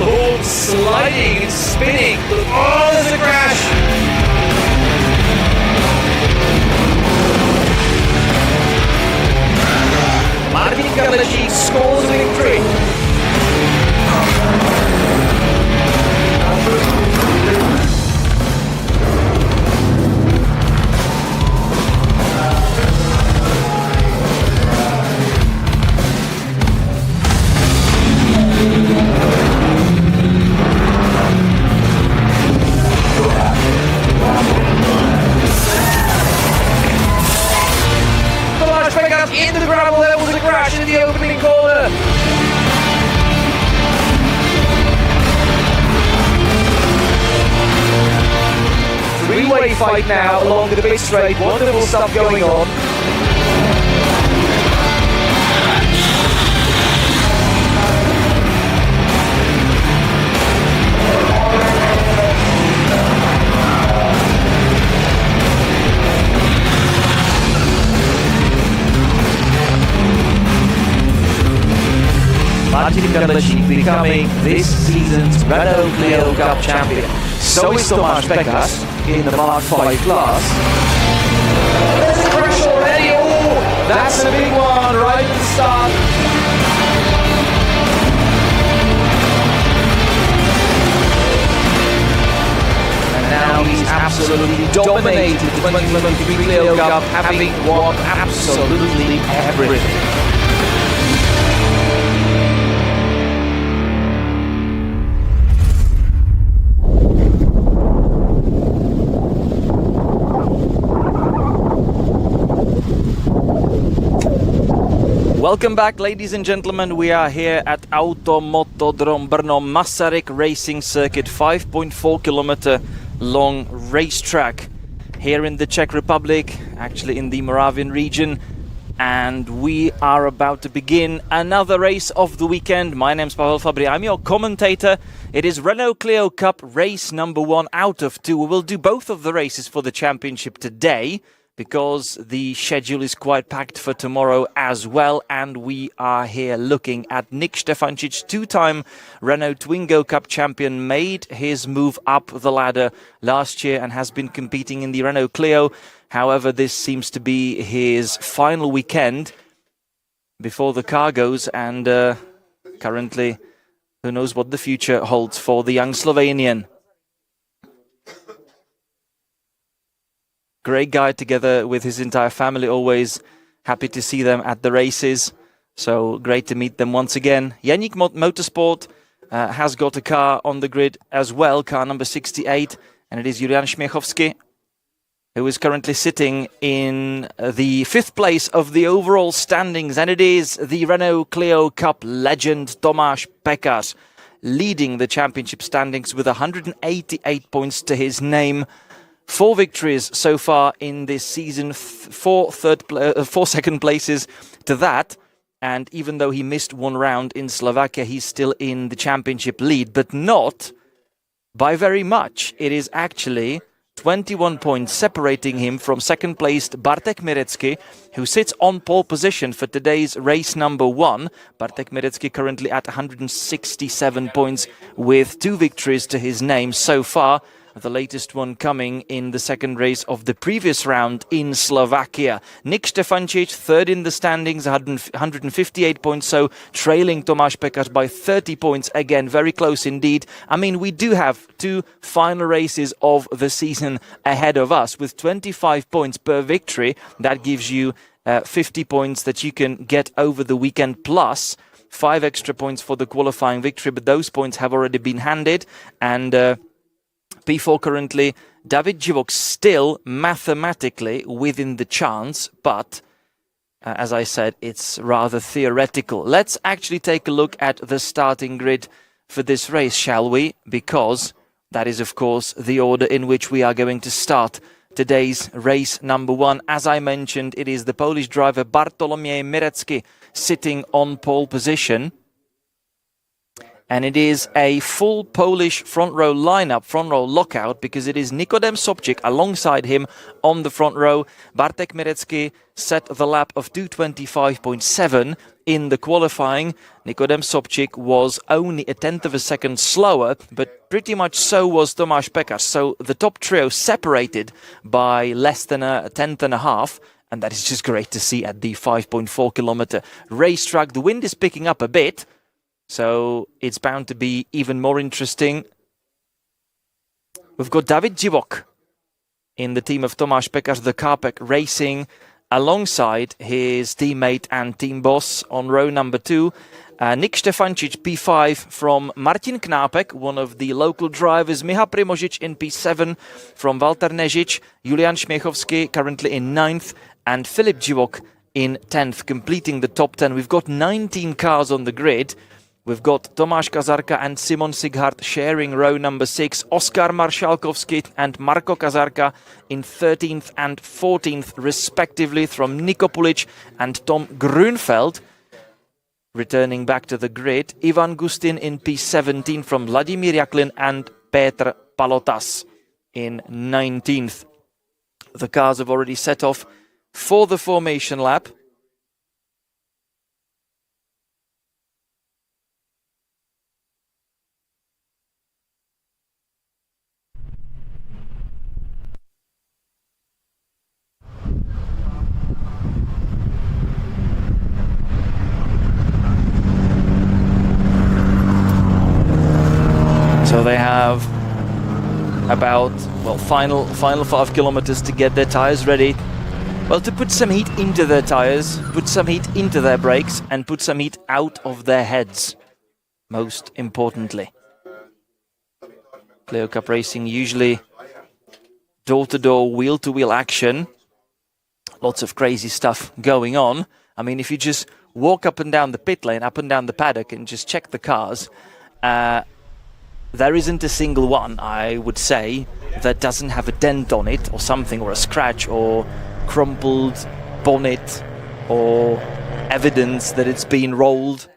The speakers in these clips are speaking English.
Oh, sliding and spinning. Oh, there's a crash. Martin Kadlecik scores a victory. Into the gravel, there was a crash in the opening corner. Three-way fight now along the pit straight. Wonderful stuff going on. Martin Kadlecik becoming this season's Brno Clio Cup champion. So is Tomáš Pekář in the Mark 5 class. There's a crash already. Oh, that's a big one right at the start. And now he's absolutely dominated the 2023 Clio Cup, having won absolutely everything. Welcome back, ladies and gentlemen. We are here at Automotodrom Brno Masaryk Racing Circuit, 5.4 kilometer long racetrack here in the Czech Republic, actually in the Moravian region. And we are about to begin another race of the weekend. My name's Pavel Fabry, I'm your commentator. It is Renault Clio Cup race number 1 out of 2. We will do both of the races for the championship today, because the schedule is quite packed for tomorrow as well. And we are here looking at Nick Stefancic, two-time Renault Twingo Cup champion, made his move up the ladder last year and has been competing in the Renault Clio. However, this seems to be his final weekend before the car goes, and currently, who knows what the future holds for the young Slovenian. Great guy, together with his entire family, always happy to see them at the races. So great to meet them once again. Janik Motorsport has got a car on the grid as well, car number 68, and it is Julian Śmiechowski, who is currently sitting in the 5th place of the overall standings, and it is the Renault Clio Cup legend Tomáš Pekář leading the championship standings with 188 points to his name. 4 victories so far in this season, 4 second places to that. And even though he missed 1 round in Slovakia, he's still in the championship lead, but not by very much. It is actually 21 points separating him from second placed Bartek Mirecki, who sits on pole position for today's race number 1. Bartek Mirecki currently at 167 points with 2 victories to his name so far. The latest one coming in the second race of the previous round in Slovakia. Nick Stefancic, third in the standings, 158 points, so trailing Tomáš Pekář by 30 points. Again, very close indeed. I mean, we do have 2 final races of the season ahead of us with 25 points per victory. That gives you 50 points that you can get over the weekend, plus 5 extra points for the qualifying victory, but those points have already been handed. And P4 currently, David Živok still mathematically within the chance, but as I said, it's rather theoretical. Let's actually take a look at the starting grid for this race, shall we? Because that is, of course, the order in which we are going to start today's race number 1. As I mentioned, it is the Polish driver Bartłomiej Mirecki sitting on pole position. And it is a full Polish front row lineup, front row lockout, because it is Nikodem Sobczyk alongside him on the front row. Bartek Mirecki set the lap of 2:25.7 in the qualifying. Nikodem Sobčík was only a tenth of a second slower, but pretty much so was Tomáš Pekař. So the top trio separated by less than a tenth and a half, and that is just great to see at the 5.4 kilometer racetrack. The wind is picking up a bit, so it's bound to be even more interesting. We've got David Divok in the team of Tomáš Pekař, the Carpec Racing, alongside his teammate and team boss on row number 2. Nick Štefančič, P5 from Martin Knápek, one of the local drivers. Miha Primožič in P7 from Walter Nežič. Julian Šměchovský currently in 9th. And Filip Divok in 10th, completing the top 10. We've got 19 cars on the grid. We've got Tomáš Kazarka and Simon Sighart sharing row number 6. Oskar Maršalkovský and Marko Kazarka in 13th and 14th, respectively, from Niko Pulic and Tom Grünfeld. Returning back to the grid, Ivan Gustin in P17 from Vladimír Jaklin and Petr Palotas in 19th. The cars have already set off for the formation lap. So they have about, well, final 5 kilometers to get their tires ready. Well, to put some heat into their tires, put some heat into their brakes, and put some heat out of their heads, most importantly. Clio Cup Racing, usually door-to-door, wheel-to-wheel action. Lots of crazy stuff going on. I mean, if you just walk up and down the pit lane, up and down the paddock, and just check the cars, there isn't a single one, I would say, that doesn't have a dent on it or something, or a scratch, or crumpled bonnet, or evidence that it's been rolled,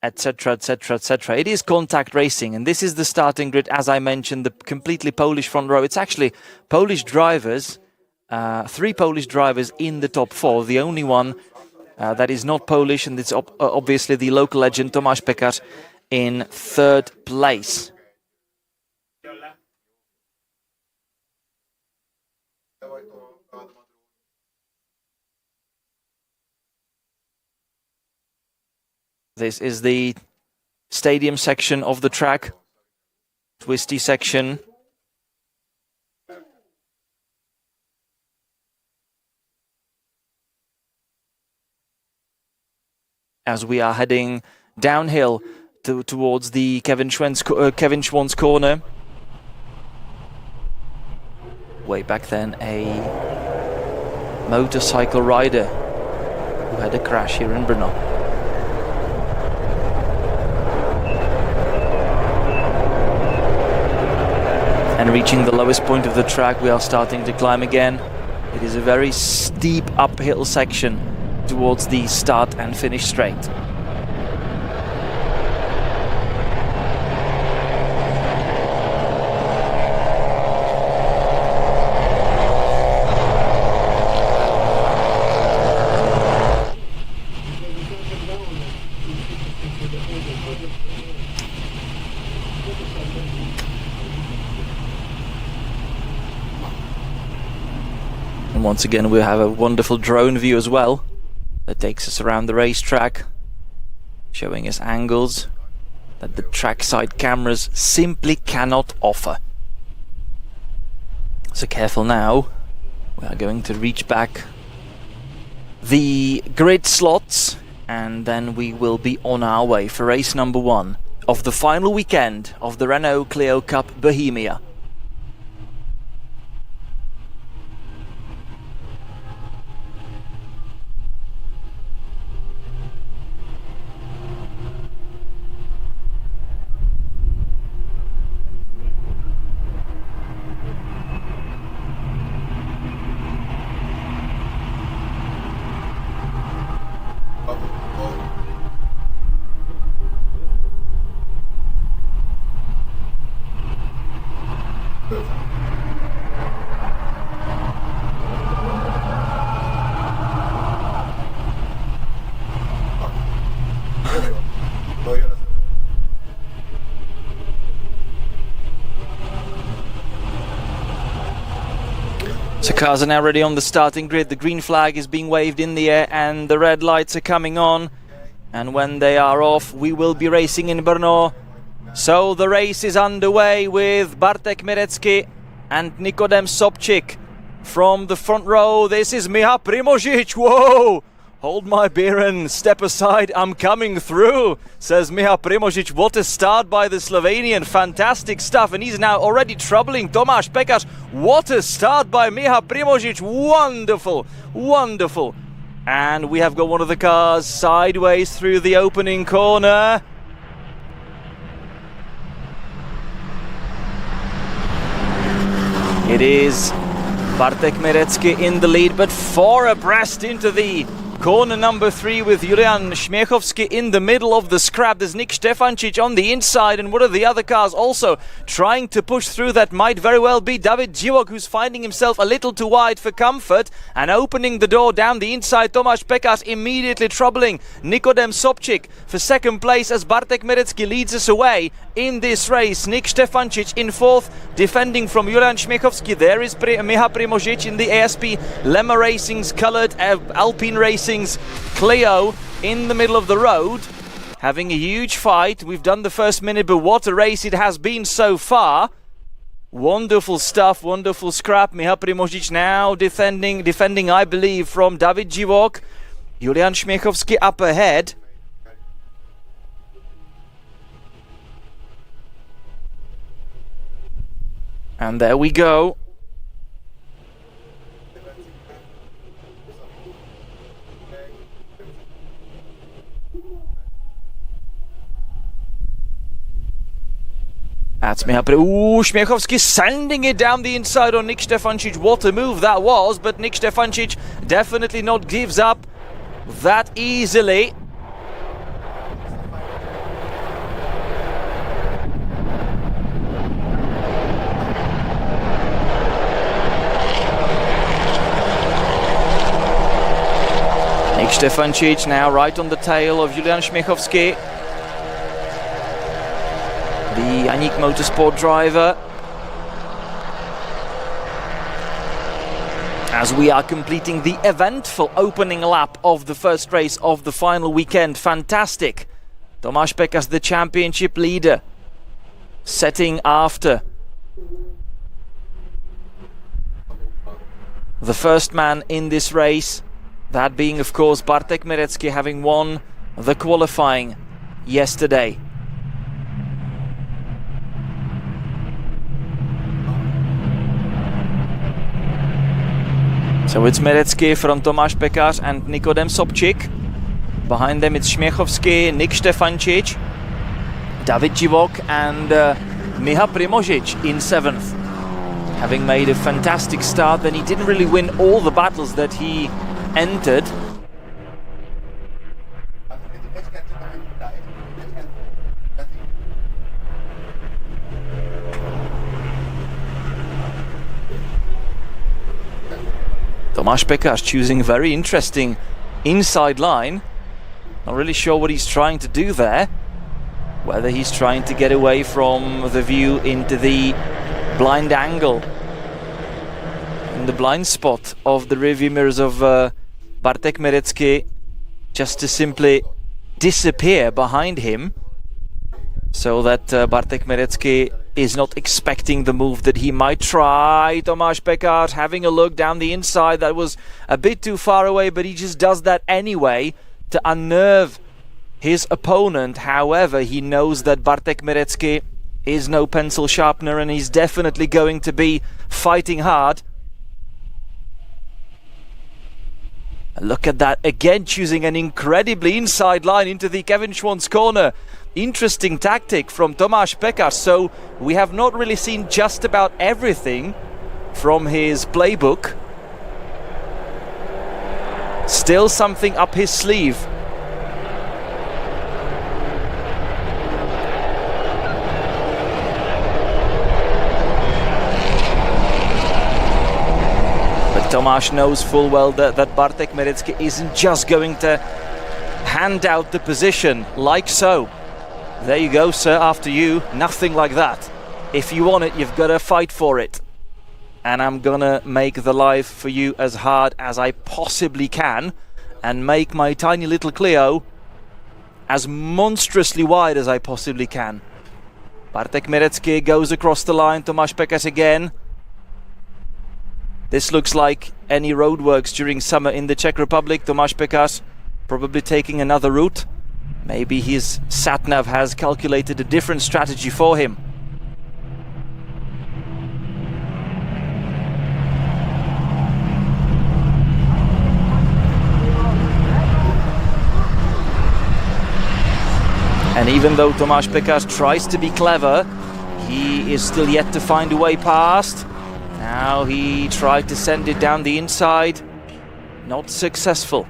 etc, etc, etc. It is contact racing, and this is the starting grid, as I mentioned, the completely Polish front row. It's actually Polish drivers, 3 Polish drivers in the top 4. The only one that is not Polish, and it's obviously the local legend Tomáš Pekař in 3rd place. This is the stadium section of the track, twisty section. As we are heading downhill towards the Kevin Schwann's corner. Way back then, a motorcycle rider who had a crash here in Brno. And reaching the lowest point of the track, we are starting to climb again. It is a very steep uphill section towards the start and finish straight. Once again, we have a wonderful drone view as well that takes us around the racetrack, showing us angles that the trackside cameras simply cannot offer. So careful now, we are going to reach back the grid slots, and then we will be on our way for race number 1 of the final weekend of the Renault Clio Cup Bohemia. So cars are now ready on the starting grid. The green flag is being waved in the air and the red lights are coming on. And when they are off, we will be racing in Brno. So the race is underway with Bartek Mirecki and Nikodem Sobčík from the front row. This is Miha Primožič. Whoa! Hold my beer and step aside, I'm coming through, says Miha Primožič. What a start by the Slovenian, fantastic stuff, and he's now already troubling Tomáš Pekař. What a start by Miha Primožič, wonderful, wonderful. And we have got one of the cars sideways through the opening corner. It is Bartek Mirecki in the lead, but 4 abreast into the corner number 3 with Julian Śmiechowski in the middle of the scrap. There's Nick Stefancic on the inside, and one of the other cars also trying to push through. That might very well be David Živok, who's finding himself a little too wide for comfort and opening the door down the inside. Tomáš Pekař immediately troubling Nikodem Sobčík for second place as Bartek Mirecki leads us away in this race. Nick Stefancic in 4th, defending from Julian Śmiechowski. There is Miha Primožič in the ASP Lemma Racing's coloured Alpine Racing's Clio in the middle of the road, having a huge fight. We've done the first minute, but what a race it has been so far. Wonderful stuff, wonderful scrap. Miha Primožič now defending, I believe, from David Živok. Julian Śmiechowski up ahead. And there we go. That's Miha Śmiechowski sending it down the inside on Nick Stefancic. What a move that was, but Nick Stefancic definitely not gives up that easily. Nick Stefancic now right on the tail of Julian Śmiechowski, the Janík Motorsport driver, as we are completing the eventful opening lap of the first race of the final weekend. Fantastic. Tomáš Pekař, the championship leader, setting after the first man in this race, that being of course Bartek Mirecki, having won the qualifying yesterday. So it's Mirecki from Tomáš Pekař and Nikodem Sobčík. Behind them it's Śmiechowski, Nick Stefancic, David Živok and Miha Primožič in 7th. Having made a fantastic start, then he didn't really win all the battles that he entered. Tomáš Pekař choosing a very interesting inside line. Not really sure what he's trying to do there. Whether he's trying to get away from the view into the blind angle, in the blind spot of the rearview mirrors of Bartek Mirecki, just to simply disappear behind him, so that Bartek Mirecki is not expecting the move that he might try. Tomáš Pekař having a look down the inside. That was a bit too far away, but he just does that anyway to unnerve his opponent. However, he knows that Bartek Mirecki is no pencil sharpener and he's definitely going to be fighting hard. Look at that, again choosing an incredibly inside line into the Kevin Schwantz corner. Interesting tactic from Tomáš Pekař. So we have not really seen just about everything from his playbook. Still something up his sleeve. Tomáš knows full well that Bartek Mirecki isn't just going to hand out the position like so. There you go, sir, after you. Nothing like that. If you want it, you've got to fight for it. and I'm gonna make the life for you as hard as I possibly can and make my tiny little Clio as monstrously wide as I possibly can. Bartek Mirecki goes across the line, Tomáš Pekář again. This looks like any roadworks during summer in the Czech Republic. Tomáš Pekář probably taking another route. Maybe his sat-nav has calculated a different strategy for him. And even though Tomáš Pekář tries to be clever, he is still yet to find a way past. Now he tried to send it down the inside, not successful.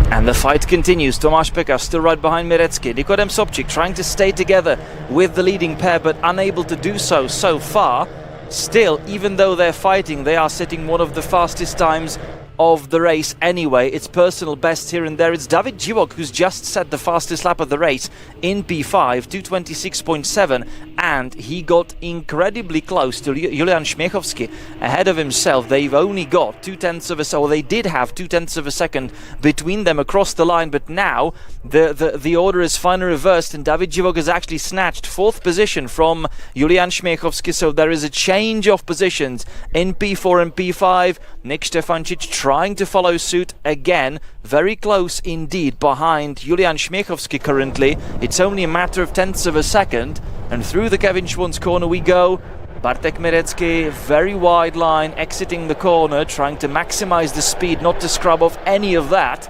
And the fight continues. Tomáš Pekář still right behind Mirecki. Nikodem Sobčík trying to stay together with the leading pair, but unable to do so far. Still, even though they're fighting, they are setting one of the fastest times of the race anyway. It's personal best here and there. It's David Živok who's just set the fastest lap of the race in P5, 2:26.7, and he got incredibly close to Julian Śmiechowski ahead of himself. They've only got 0.2 of a second, or they did have 0.2 of a second between them across the line, but now the order is finally reversed and David Živok has actually snatched 4th position from Julian Śmiechowski, so there is a change of positions in P4 and P5. Nick Stefancic trying to follow suit again, very close indeed behind Julian Śmiechowski currently. It's only a matter of 0.1 of a second, and through the Kevin Schwantz corner we go. Bartek Mirecki, very wide line, exiting the corner, trying to maximize the speed, not to scrub off any of that.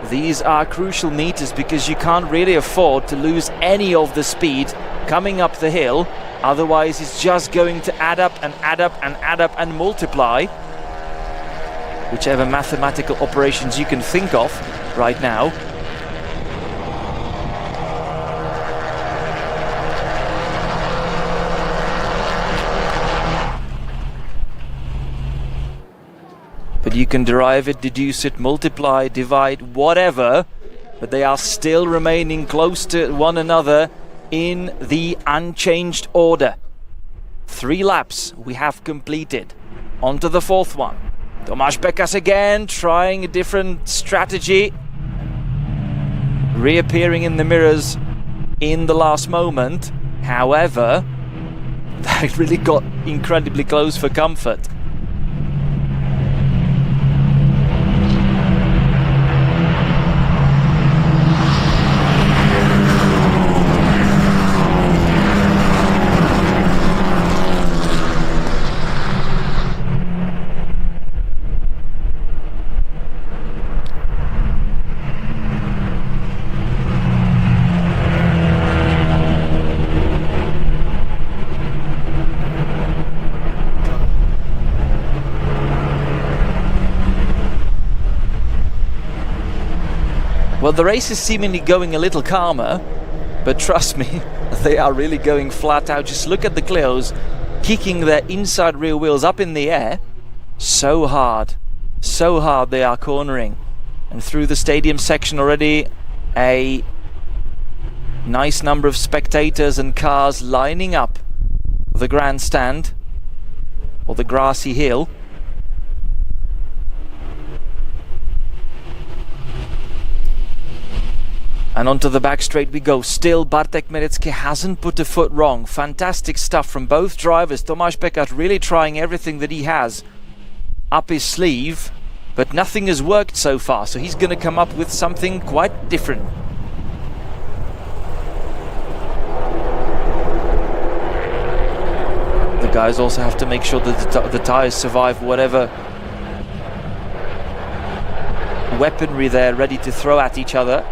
These are crucial meters because you can't really afford to lose any of the speed coming up the hill, otherwise it's just going to add up and add up and add up and multiply. Whichever mathematical operations you can think of right now. But you can derive it, deduce it, multiply, divide, whatever, but they are still remaining close to one another in the unchanged order. 3 laps we have completed. On to the 4th one. Tomáš Pekář again, trying a different strategy. Reappearing in the mirrors in the last moment. However, they really got incredibly close for comfort. Well, the race is seemingly going a little calmer, but trust me, they are really going flat out. Just look at the Clios kicking their inside rear wheels up in the air. So hard they are cornering. And through the stadium section already, a nice number of spectators and cars lining up the grandstand, or the grassy hill. And onto the back straight we go. Still, Bartek Mirecki hasn't put a foot wrong. Fantastic stuff from both drivers. Tomáš Pekář really trying everything that he has up his sleeve, but nothing has worked so far, so he's going to come up with something quite different. The guys also have to make sure that the tires survive whatever weaponry they're ready to throw at each other.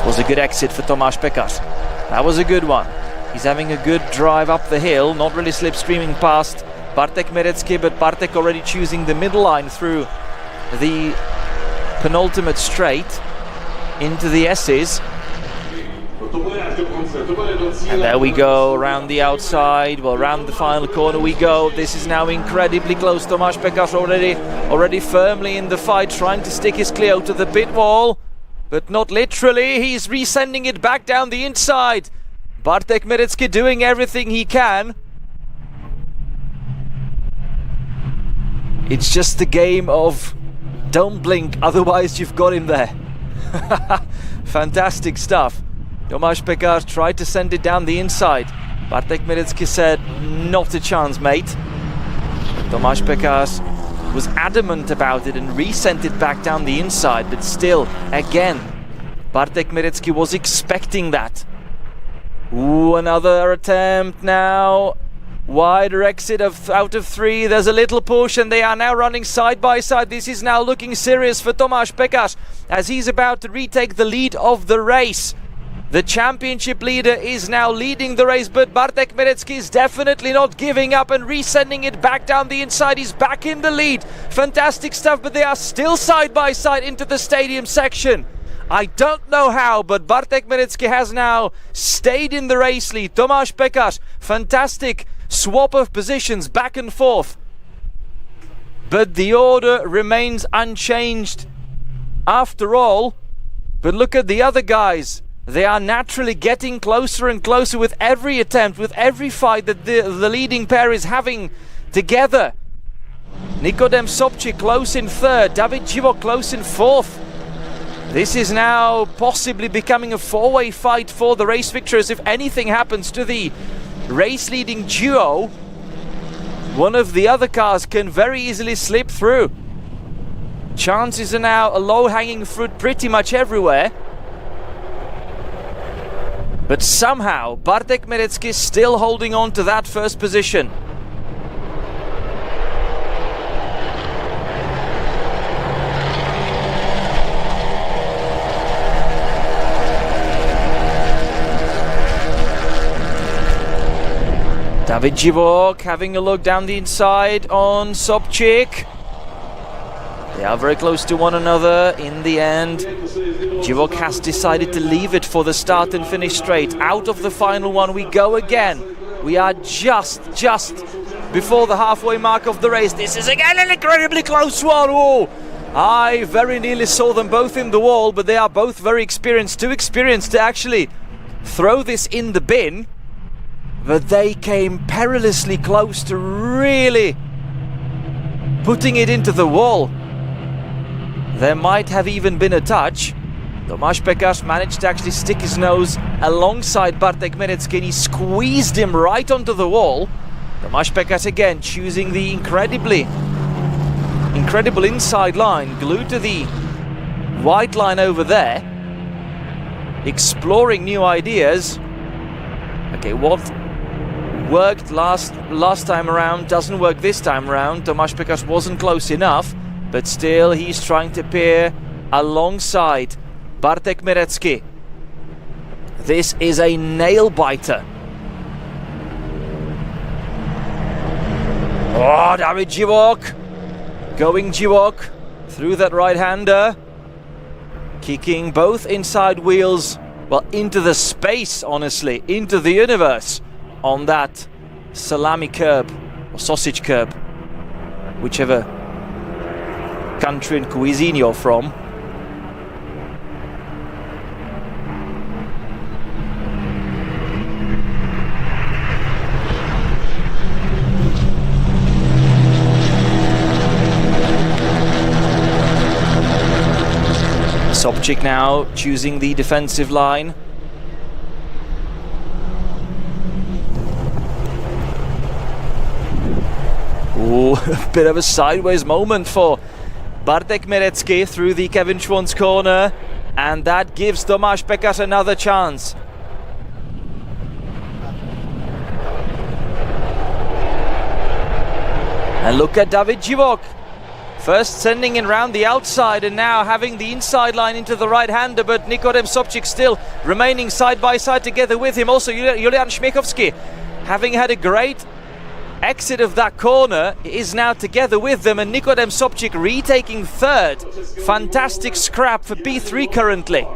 Was a good exit for Tomáš Pekář. That was a good one. He's having a good drive up the hill, not really slipstreaming past Bartek Mirecki, but Bartek already choosing the middle line through the penultimate straight into the S's. And there we go, around the outside, well, around the final corner we go. This is now incredibly close. Tomáš Pekař already firmly in the fight, trying to stick his Clio to the pit wall, but not literally. He's resending it back down the inside. Bartek Merecký doing everything he can. It's just a game of don't blink, otherwise you've got him there. Fantastic stuff. Tomáš Pekař tried to send it down the inside. Bartek Merecký said, not a chance, mate. Tomáš Pekař was adamant about it and resent it back down the inside, but still, again, Bartek Merecký was expecting that. Ooh, another attempt now. Wider exit out of 3. There's a little push and they are now running side by side. This is now looking serious for Tomáš Pekař as he's about to retake the lead of the race. The championship leader is now leading the race, but Bartek Merecký is definitely not giving up and resending it back down the inside. He's back in the lead. Fantastic stuff, but they are still side by side into the stadium section. I don't know how, but Bartek Merecký has now stayed in the race lead. Tomáš Pekař, fantastic swap of positions back and forth. But the order remains unchanged after all. But look at the other guys. They are naturally getting closer and closer with every attempt, with every fight that the leading pair is having together. Nikodem Sobčík close in 3rd, David Živok close in 4th. This is now possibly becoming a 4-way fight for the race victors. If anything happens to the race leading duo, one of the other cars can very easily slip through. Chances are now a low-hanging fruit pretty much everywhere. But somehow Bartek Merecký is still holding on to that first position. David Živok having a look down the inside on Sobčík. They are very close to one another in the end. Živok has decided to leave it for the start and finish straight. Out of the final one we go again. We are just before the halfway mark of the race. This is again an incredibly close one. Oh, I very nearly saw them both in the wall, but they are both very experienced, too experienced to actually throw this in the bin. But they came perilously close to really putting it into the wall. There might have even been a touch. Tomáš Pekař managed to actually stick his nose alongside Bartek Merecký and he squeezed him right onto the wall. Tomáš Pekař again choosing the incredible inside line, glued to the white line over there, exploring new ideas. Okay, what worked last time around doesn't work this time around. Tomáš Pekař wasn't close enough, but still he's trying to peer alongside Bartek Merecký. This is a nail-biter. Oh, David Živok. Going Živok through that right-hander. Kicking both inside wheels, well, into the space, honestly, into the universe on that salami curb, or sausage curb, whichever country and cuisine you're from. Sobčík now choosing the defensive line. Ooh, a bit of a sideways moment for Bartek Merecký through the Kevin Schwantz corner, and that gives Tomáš Pekař another chance. And look at David Živok. First sending in round the outside and now having the inside line into the right-hander, but Nikodem Sobčík still remaining side by side together with him. Also Julian Śmiechowski, having had a great exit of that corner, is now together with them, and Nikodem Sobčík retaking 3rd. Fantastic scrap for P3 currently.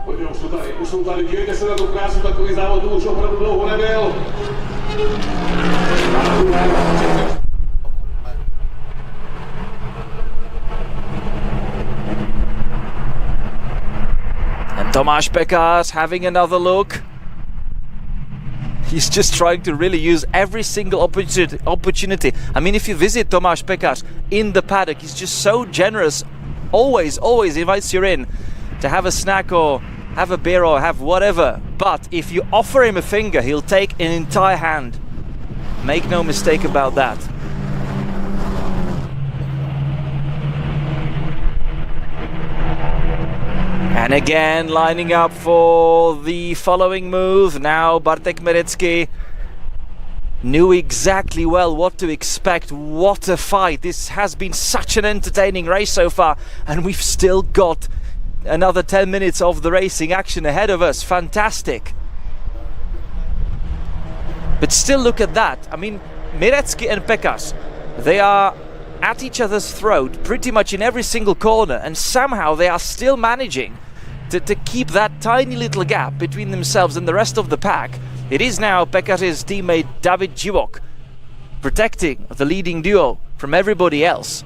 Už jsou tady, dívejte se na tu krásu, takový závod už opravdu dlouho nebyl. And Tomáš Pekář having another look. He's just trying to really use every single opportunity. I mean, if you visit Tomáš Pekář in the paddock, he's just so generous. Always invites you in to have a snack or have a beer or have whatever. But if you offer him a finger, he'll take an entire hand. Make no mistake about that. And again, lining up for the following move. Now Bartek Merecký knew exactly well what to expect. What a fight. This has been such an entertaining race so far, and we've still got another 10 minutes of the racing action ahead of us. Fantastic. But still, look at that. I mean, Merecký and Pekář, they are at each other's throat pretty much in every single corner, and somehow they are still managing to keep that tiny little gap between themselves and the rest of the pack. It is now Pekář's teammate David Živok protecting the leading duo from everybody else.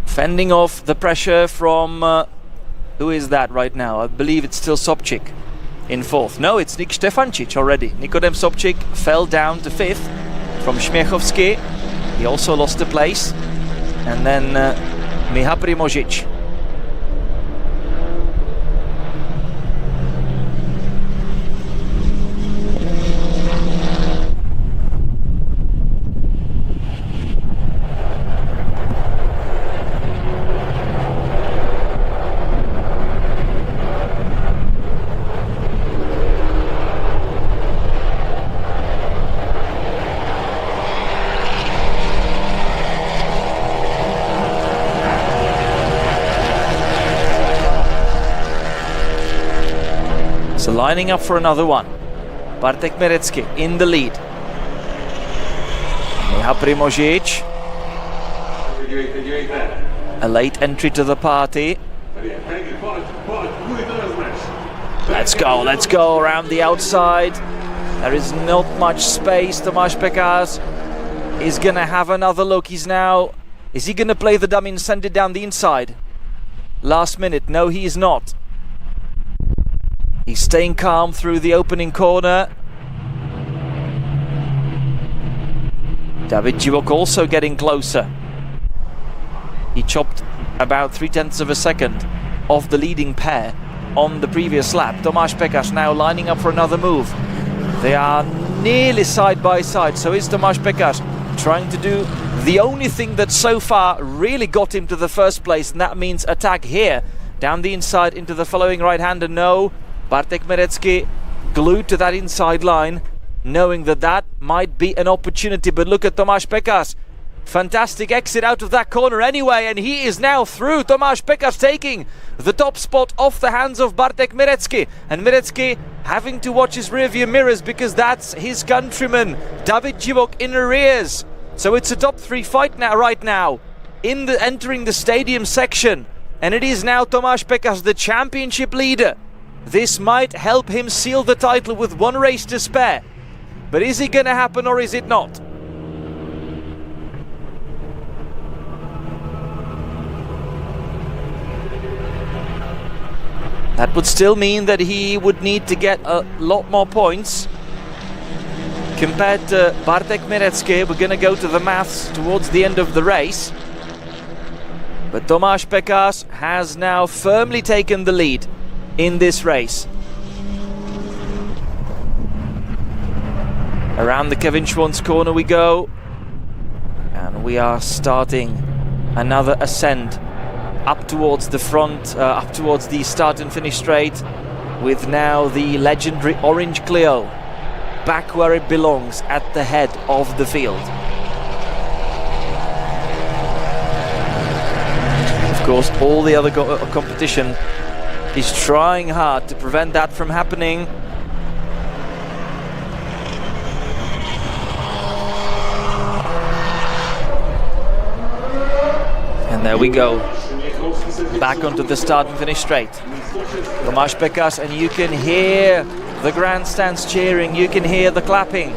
Fending off the pressure from, who is that right now? I believe it's still Sobčík in fourth. No, it's Nik Štefančič already. Nikodem Sobčík fell down to fifth from Śmiechowski. He also lost a place. And then Miha Primožič. So lining up for another one. Bartek Merecký in the lead. Miha Primožič. A late entry to the party. Let's go around the outside. There is not much space. Tomáš Pekář is gonna have another look. Is he gonna play the dummy and send it down the inside? Last minute, no he is not. He's staying calm through the opening corner. David Živok also getting closer. He chopped about 0.3 of a second off the leading pair on the previous lap. Tomáš Pekář now lining up for another move. They are nearly side by side, so is Tomáš Pekář trying to do the only thing that so far really got him to the first place, and that means attack here. Down the inside into the following right-hander, no. Bartek Merecký glued to that inside line, knowing that that might be an opportunity. But look at Tomáš Pekář. Fantastic exit out of that corner anyway, and he is now through. Tomáš Pekář taking the top spot off the hands of Bartek Merecký. And Merecký having to watch his rearview mirrors because that's his countryman, David Živok, in arrears. So it's a top three fight now, right now, entering the stadium section. And it is now Tomáš Pekář, the championship leader. This might help him seal the title with one race to spare. But is it going to happen or is it not? That would still mean that he would need to get a lot more points compared to Bartek Merecký. We're going to go to the maths towards the end of the race. But Tomáš Pekář has now firmly taken the lead in this race. Around the Kevin Schwantz corner we go, and we are starting another ascent up towards the front, up towards the start and finish straight, with now the legendary orange Clio back where it belongs, at the head of the field. Of course, all the other competition is trying hard to prevent that from happening. And there we go. back onto the start and finish straight. Tomáš Pekář, and you can hear the grandstands cheering, you can hear the clapping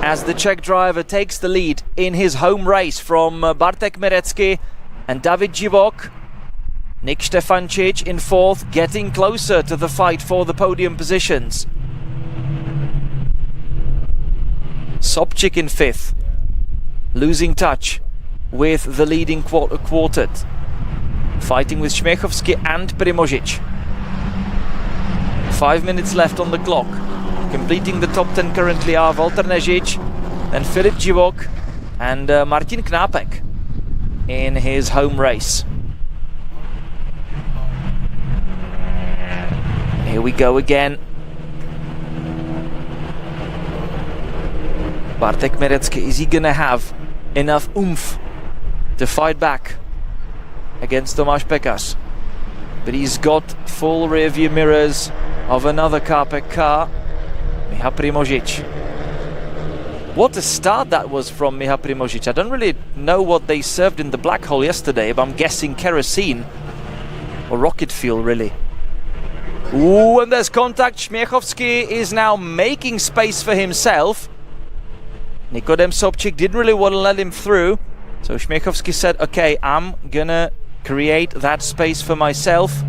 as the Czech driver takes the lead in his home race from Bartek Mirecký and David Živok. Nick Stefancic in fourth, getting closer to the fight for the podium positions. Sobčík in fifth, losing touch with the leading quartet, fighting with Śmiechowski and Primožič. 5 minutes left on the clock. Completing the top 10 currently are Walter Nežič, then Filip Živok and Martin Knápek in his home race. Here we go again. Bartek Mirecký, is he gonna have enough oomph to fight back against Tomáš Pekář? But he's got full rear view mirrors of another Kárpek car, Michał Primožič. What a start that was from Michał Primožič. I don't really know what they served in the black hole yesterday, but I'm guessing kerosene or rocket fuel, really. Ooh, and there's contact. Śmiechowski is now making space for himself. Nikodem Sobčík didn't really want to let him through, so Śmiechowski said, okay, I'm gonna create that space for myself.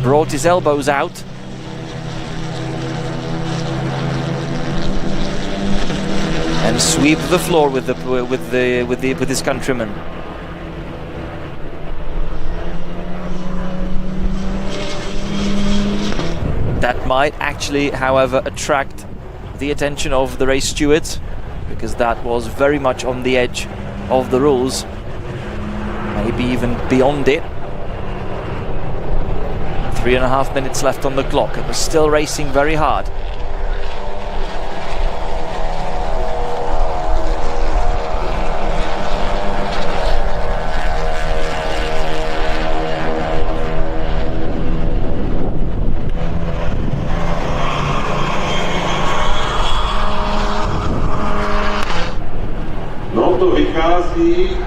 Brought his elbows out. And sweep the floor with his countrymen. That might actually, however, attract the attention of the race stewards, because that was very much on the edge of the rules, maybe even beyond it. 3.5 minutes left on the clock, and we're still racing very hard. No to vychází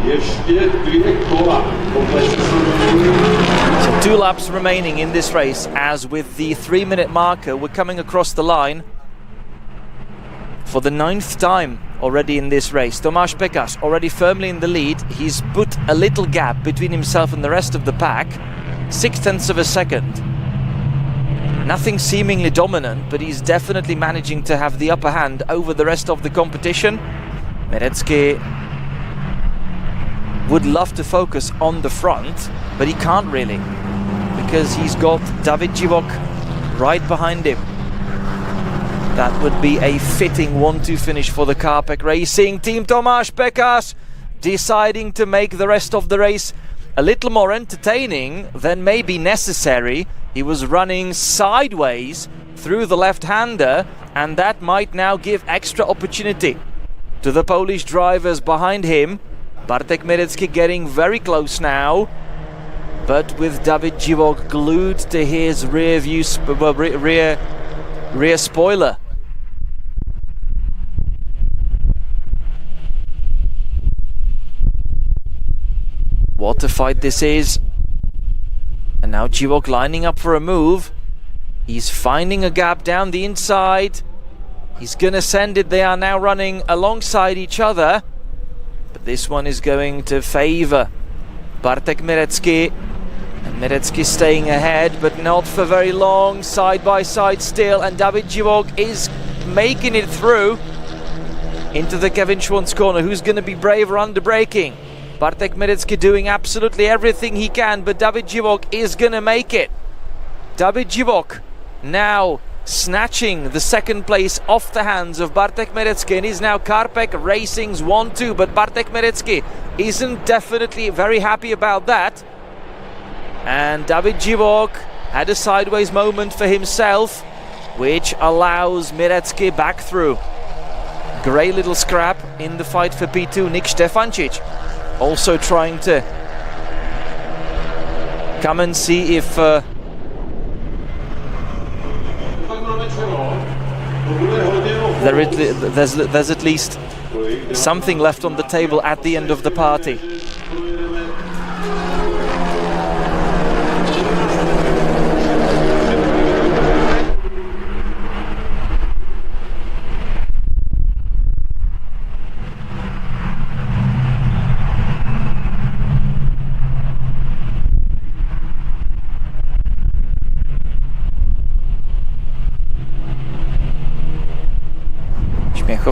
ještě 2 kola. So 2 laps remaining in this race, as with the 3-minute marker we're coming across the line for the 9th time already in this race. Tomáš Pekář already firmly in the lead. He's put a little gap between himself and the rest of the pack, 0.6 of a second. Nothing seemingly dominant, but he's definitely managing to have the upper hand over the rest of the competition. Mirecký would love to focus on the front, but he can't really, because he's got David Živok right behind him. That would be a fitting 1-2 finish for the Kárpek Racing team. Tomáš Pekář deciding to make the rest of the race a little more entertaining than maybe necessary. He was running sideways through the left-hander, and that might now give extra opportunity to the Polish drivers behind him. Bartek Mirecký getting very close now, but with David Živok glued to his rear view rear spoiler. What a fight this is. And now Živok lining up for a move. He's finding a gap down the inside. He's gonna send it. They are now running alongside each other, but this one is going to favor Bartek Mirecký. And Mirecký staying ahead, but not for very long. Side by side still, and David Živok is making it through into the Kevin Schwantz corner. Who's gonna be braver under braking? Bartek Mirecký doing absolutely everything he can, but David Živok is gonna make it. David Živok now snatching the 2nd place off the hands of Bartek Mirecký, and is now Kárpek Racing's 1-2, but Bartek Mirecký isn't definitely very happy about that. And David Živok had a sideways moment for himself, which allows Mirecký back through. Great little scrap in the fight for P2. Nick Stefancic also trying to come and see if there's at least something left on the table at the end of the party.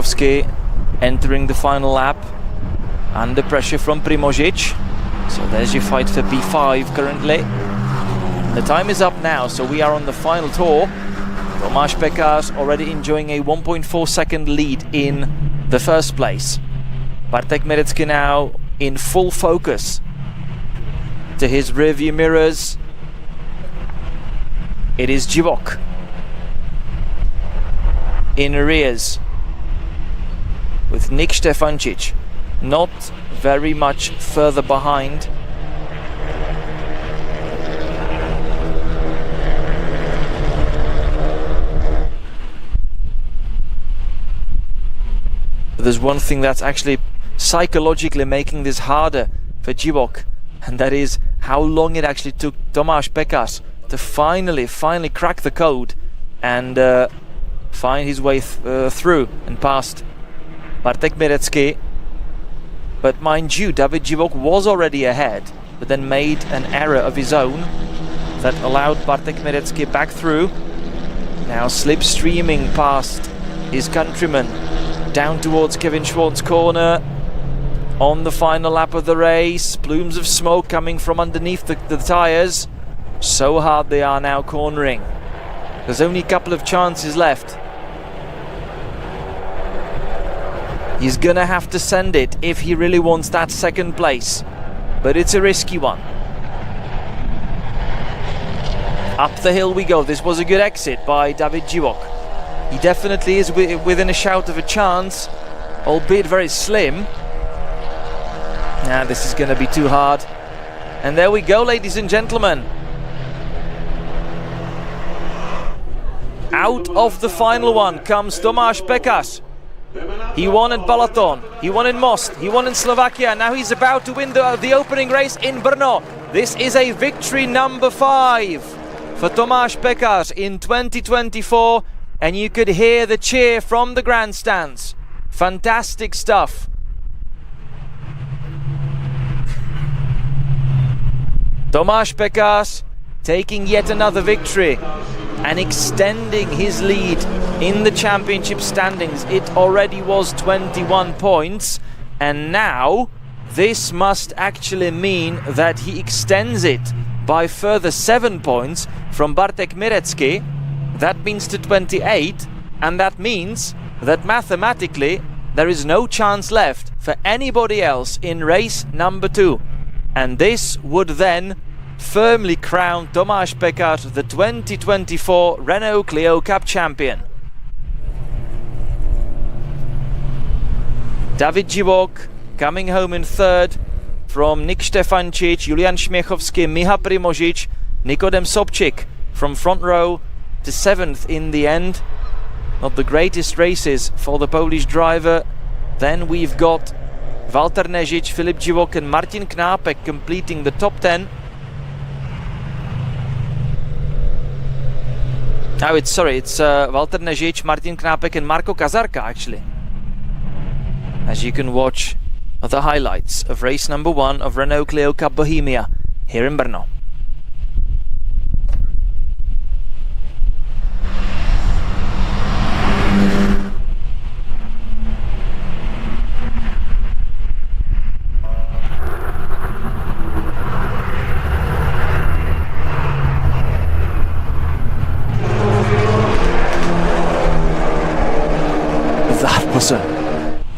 Śmiechowski entering the final lap under pressure from Primožič. So there's your fight for P5 currently. The time is up now, so we are on the final tour. Tomáš Pekař already enjoying a 1.4 second lead in the first place. Bartek Mirecký now in full focus to his rearview mirrors. It is Divok in arrears with Nick Stefancic not very much further behind. But there's one thing that's actually psychologically making this harder for Divok, and that is how long it actually took Tomáš Pekař to finally crack the code and find his way through and past Bartek Mirecký. But mind you, David Divok was already ahead, but then made an error of his own that allowed Bartek Mirecký back through. Now slipstreaming past his countryman down towards Kevin Schwartz's corner. On the final lap of the race, plumes of smoke coming from underneath the tyres. So hard they are now cornering. There's only a couple of chances left. He's gonna have to send it if he really wants that second place, but it's a risky one. Up the hill we go. This was a good exit by David Divok. He definitely is within a shout of a chance, albeit very slim. Nah, this is gonna be too hard. And there we go, ladies and gentlemen. Out of the final one comes Tomáš Pekař. He won at Balaton, he won in Most, he won in Slovakia. Now he's about to win the opening race in Brno. This is a victory number 5 for Tomáš Pekař in 2024. And you could hear the cheer from the grandstands. Fantastic stuff. Tomáš Pekař taking yet another victory and extending his lead in the championship standings. It already was 21 points, and now this must actually mean that he extends it by further 7 points from Bartek Mirecký. That means to 28, and that means that mathematically there is no chance left for anybody else in race number 2. And this would then firmly crown Tomáš Pekař the 2024 Renault Clio Cup champion. David Divok coming home in third from Nick Stefancic, Julian Śmiechowski, Miha Primožič, Nikodem Sobčík from front row to 7th in the end. Not the greatest races for the Polish driver. Then we've got Walter Nežič, Filip Divok and Martin Knápek completing the top 10. Oh, it's Walter Nežič, Martin Knápek and Marko Kazarka actually. As you can watch the highlights of race number 1 of Renault Clio Cup Bohemia here in Brno.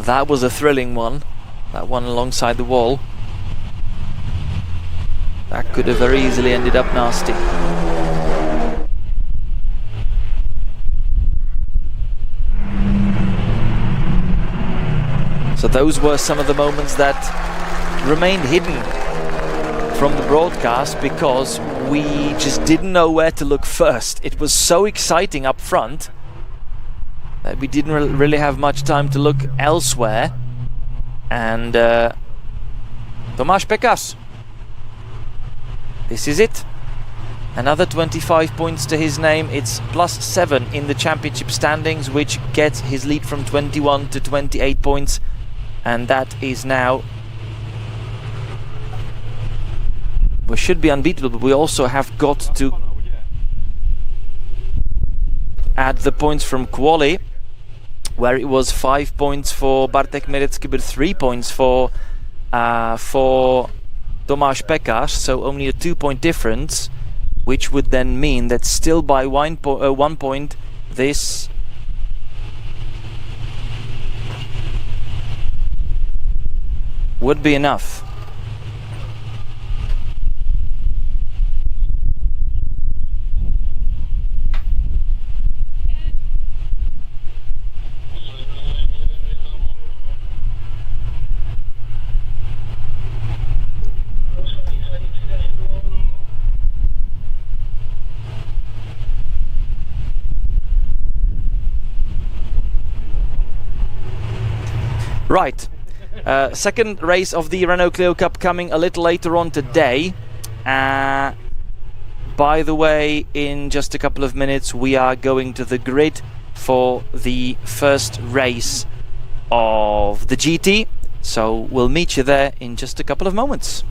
That was a thrilling one. That one alongside the wall. That could have very easily ended up nasty. So those were some of the moments that remained hidden from the broadcast because we just didn't know where to look first. It was so exciting up front that we didn't really have much time to look elsewhere. And Tomáš Pekař, this is it. Another 25 points to his name. It's +7 in the championship standings, which gets his lead from 21 to 28 points. And that is now, we should be unbeatable, but we also have got to add the points from Quali. where it was 5 points for Bartek Mirecki, but 3 points for Tomáš Pekař, so only a 2-point difference, which would then mean that still by 1 point this would be enough. Right, second race of the Renault Clio Cup coming a little later on today. By the way, in just a couple of minutes we are going to the grid for the first race of the GT, so we'll meet you there in just a couple of moments.